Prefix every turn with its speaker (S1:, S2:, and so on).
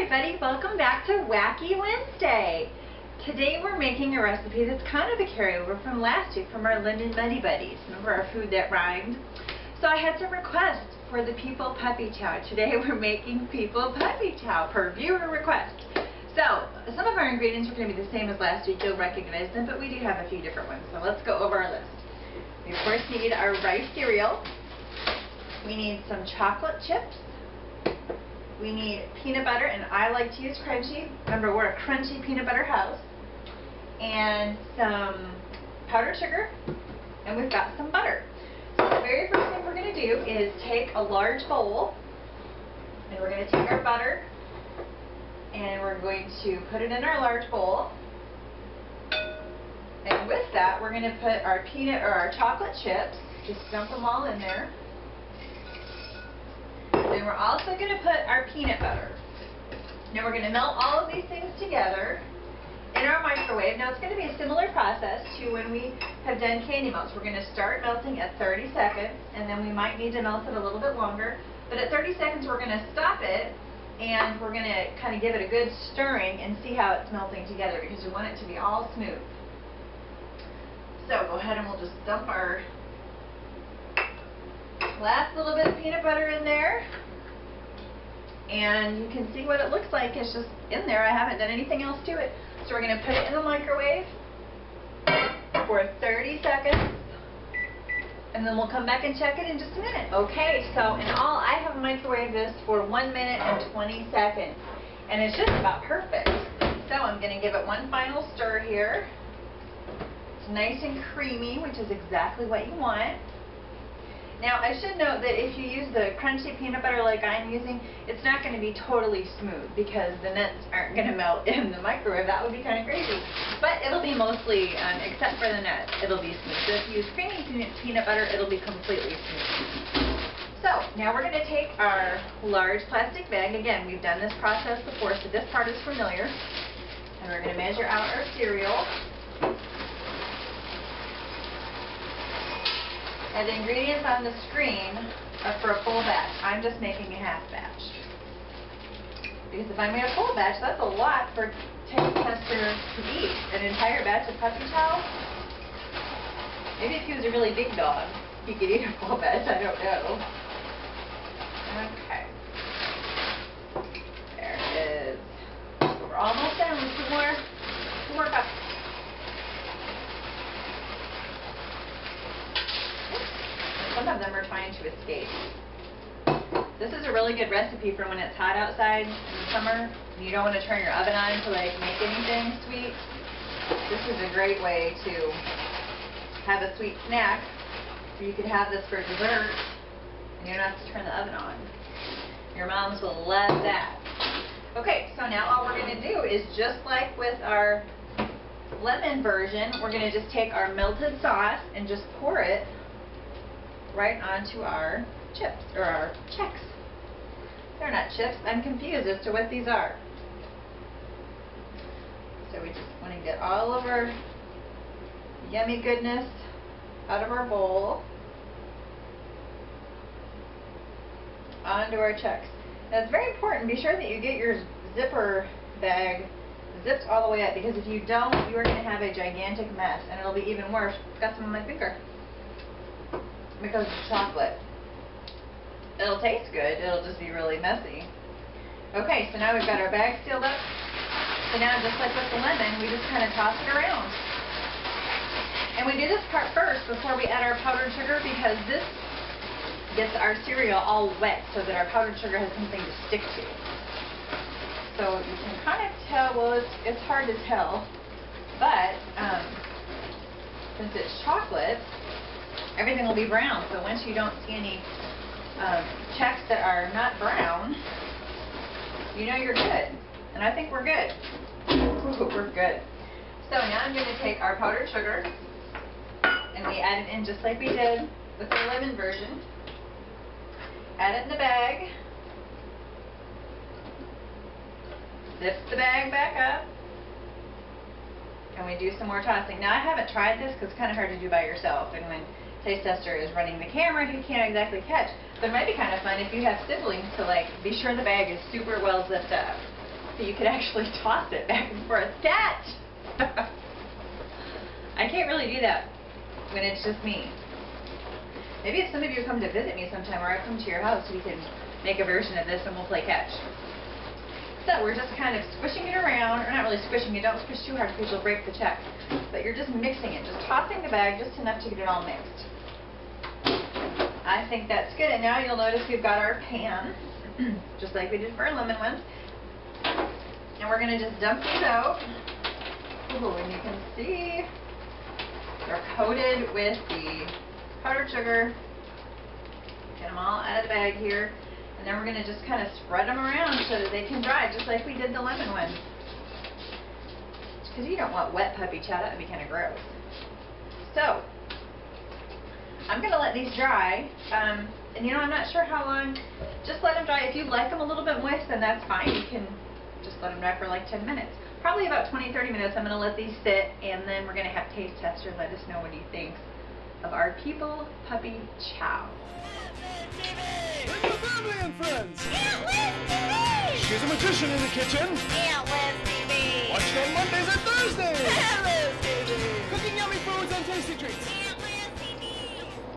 S1: everybody, welcome back to Wacky Wednesday. Today we're making a recipe that's kind of a carryover from last week from our Linden Muddy Buddies. Remember our food that rhymed? So I had some requests for the People Puppy Chow. Today we're making People Puppy Chow per viewer request. So some of our ingredients are going to be the same as last week. You'll recognize them, but we do have a few different ones. So let's go over our list. We of course need our rice cereal. We need some chocolate chips. We need peanut butter, and I like to use crunchy. Remember, we're a crunchy peanut butter house. And some powdered sugar, and we've got some butter. So the very first thing we're going to do is take a large bowl, and we're going to take our butter, and we're going to put it in our large bowl. And with that, we're going to put our peanut or our chocolate chips. Just dump them all in there. And we're also going to put our peanut butter. Now we're going to melt all of these things together in our microwave. Now it's going to be a similar process to when we have done candy melts. We're going to start melting at 30 seconds, and then we might need to melt it a little bit longer. But at 30 seconds we're going to stop it, and we're going to kind of give it a good stirring and see how it's melting together, because we want it to be all smooth. So go ahead and we'll just dump our last little bit of peanut butter in there. And you can see what it looks like. It's just in there. I haven't done anything else to it. So we're going to put it in the microwave for 30 seconds. And then we'll come back and check it in just a minute. Okay, so in all, I have microwaved this for 1 minute and 20 seconds. And it's just about perfect. So I'm going to give it one final stir here. It's nice and creamy, which is exactly what you want. Now, I should note that if you use the crunchy peanut butter like I'm using, it's not going to be totally smooth because the nuts aren't going to melt in the microwave. That would be kind of crazy. But it'll be mostly, except for the nuts, it'll be smooth. So if you use creamy peanut butter, it'll be completely smooth. So, now we're going to take our large plastic bag. Again, we've done this process before, so this part is familiar. And we're going to measure out our cereal. And the ingredients on the screen are for a full batch. I'm just making a half batch. Because if I made a full batch, that's a lot for taste tester to eat. An entire batch of puppy chow. Maybe if he was a really big dog, he could eat a full batch. I don't know. Okay. There it is. We're almost done with two more cups. Some of them are trying to escape. This is a really good recipe for when it's hot outside in the summer and you don't want to turn your oven on to make anything sweet. This is a great way to have a sweet snack. Or you could have this for dessert and you don't have to turn the oven on. Your moms will love that. Okay, so now all we're going to do is just like with our lemon version, we're going to just take our melted sauce and just pour it right onto our chips, or our Chex. They're not chips. I'm confused as to what these are. So we just want to get all of our yummy goodness out of our bowl onto our Chex. Now it's very important, be sure that you get your zipper bag zipped all the way up, because if you don't, you are going to have a gigantic mess, and it'll be even worse. I've got some on my finger. Because it's chocolate. It'll taste good, it'll just be really messy. Okay, so now we've got our bag sealed up. So now, just like with the lemon, we just kind of toss it around. And we do this part first before we add our powdered sugar, because this gets our cereal all wet so that our powdered sugar has something to stick to. So you can kind of tell, well, it's hard to tell, but since it's chocolate, everything will be brown. So once you don't see any Chex that are not brown, you know you're good. And I think we're good. Ooh, we're good. So now I'm going to take our powdered sugar and we add it in just like we did with the lemon version. Add it in the bag. Zip the bag back up. And we do some more tossing. Now I haven't tried this because it's kind of hard to do by yourself. And when taste tester is running the camera, he can't exactly catch. But it might be kind of fun if you have siblings to be sure the bag is super well zipped up. so you could actually toss it back and forth. Catch! I can't really do that when it's just me. Maybe if some of you come to visit me sometime, or I come to your house, we can make a version of this and we'll play catch. So we're just kind of squishing it around, or not really squishing it, don't squish too hard because you'll break the Chex. But you're just mixing it, just tossing the bag just enough to get it all mixed. I think that's good, and now you'll notice we've got our pan, just like we did for our lemon ones. And we're going to just dump these out. Ooh, and you can see they're coated with the powdered sugar. Get them all out of the bag here. And then we're going to just kind of spread them around so that they can dry, just like we did the lemon ones. Because you don't want wet puppy chow, that would be kind of gross. So, I'm going to let these dry. And you know, I'm not sure how long. Just let them dry. If you like them a little bit moist, then that's fine. You can just let them dry for like 10 minutes. Probably about 20-30 minutes. I'm going to let these sit, and then we're going to have taste tester let us know what he thinks of our people puppy chow.
S2: With the family and friends. She's a magician in the kitchen.